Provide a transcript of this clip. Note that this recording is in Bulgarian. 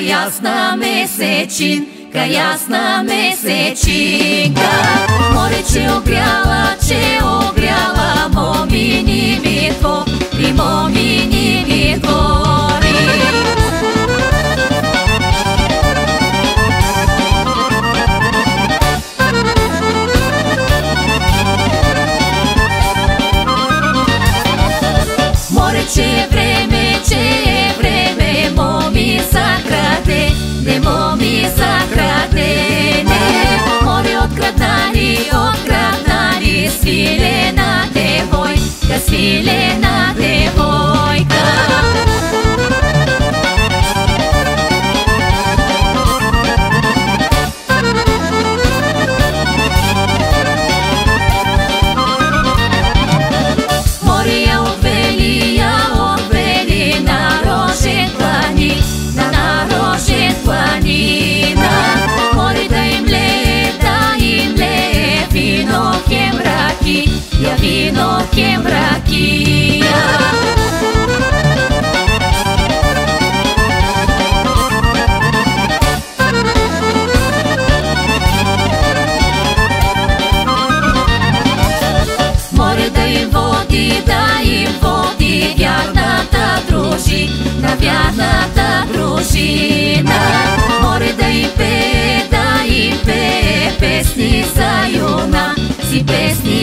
ясна месечинка. Море, че огряла момини ми двори, момини ми двори. Море, че е време, моми закраде, не моми закраде, не. Море, откраднали, свилена девойка, свилена девойка. Море, я отвели на Рожен планина. Море, да им лее вино хем ракия, вино хем ракия. Море, да им води вярната дружина. Море, да им пее песни за юнаци, песни